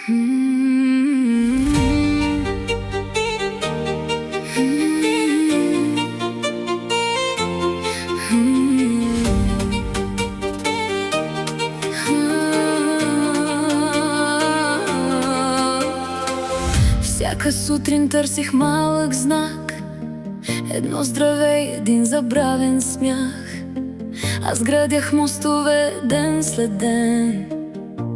Всяка сутрин търсих малък знак, едно здраве и един забравен смях. Аз градях мостове ден след ден,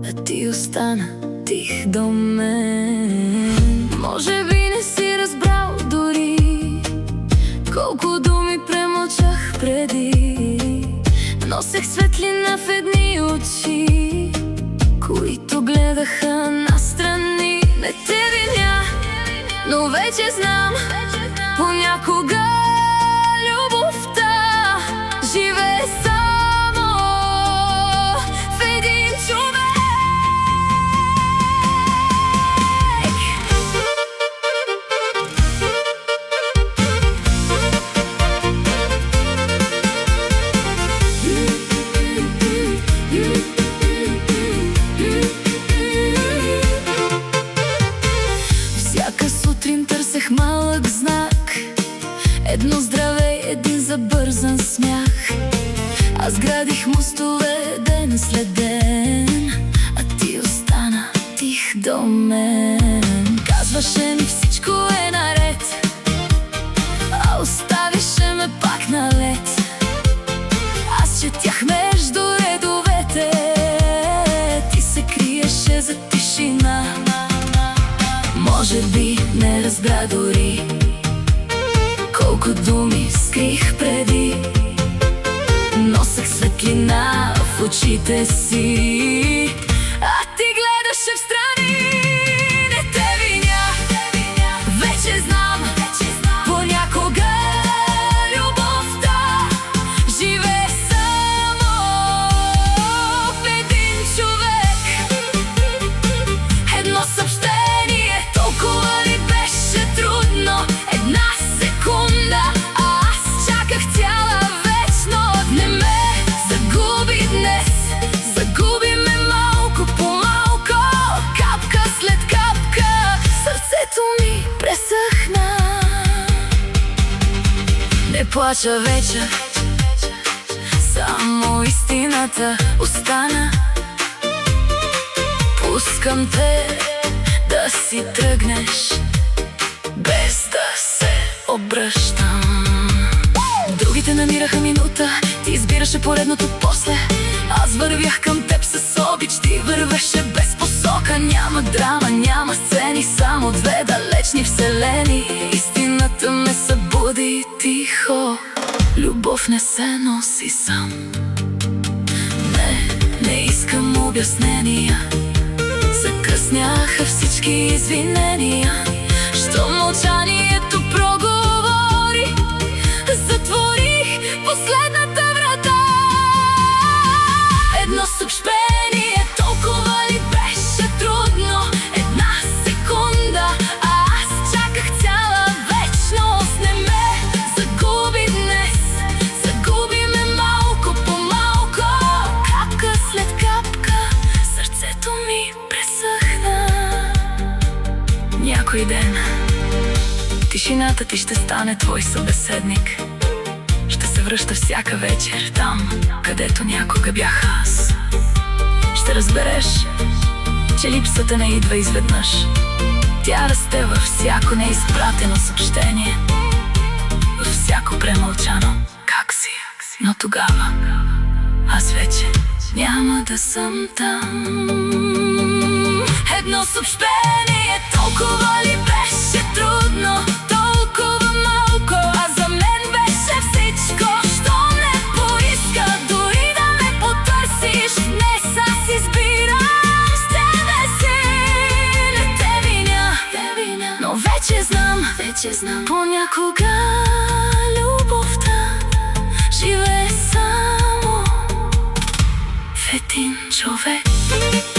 а ти остана тих до мен. Може би не си разбрал дори колко думи премълчах преди. Носех светлина в едни очи, които гледаха настрани. Не те виня, но вече знам, понякога любовта живее само в един човек. Всяка сутрин търсех малък знак, едно здраве, един забързан смях. Аз градих мостове ден след ден, а ти остана тих до мен. Казваше ми всичко е наред, а оставише ме пак на лед. Аз четях между редовете, ти се криеше за тишина. Може би не разбра дори колко думи скрих преди. Носех светлина в очите си, а ти гледаше встрани. Не те виня, вече знам, понякога любовта живее само в един човек. Едно съобщение, толкова ли беше трудно? Една секунда, а аз чаках цяла вечност. Не ме загуби днес, загуби ме малко по малко, капка след капка, сърцето ми пресъхна. Не плача вече, само истината остана. Пускам те да си тръгнеш, без да се обръщам. Другите намираха минута, ти избираше поредното после. Аз вървях към теб с обич, ти вървеше без посока. Няма драма, няма сцени, само две далечни вселени. Истината ме събуди тихо, любов не се носи сам. Не искам обяснения, закъсняха всички извинения. Що мълчанието проговори, затворих последната врата. Едно съобщение, толкова ли беше трудно? Една секунда, а аз чаках цяла вечност. Не ме загуби днес, загуби ме малко по малко, капка след капка, сърцето ми пресъхна. Някой ден тишината ти ще стане твой събеседник. Ще се връща всяка вечер там, където някога бях аз. Ще разбереш, че липсата не идва изведнъж. Тя расте във всяко неизпратено съобщение, във всяко премълчано как си. Но тогава аз вече няма да съм там. Едно съобщение, толкова ли беше трудно? Толкова малко, а за мен беше всичко. Що не поиска дори да ме потърсиш? Днес аз избирам с тебе си. Не те виня, но вече знам, понякога любовта живее само в един човек.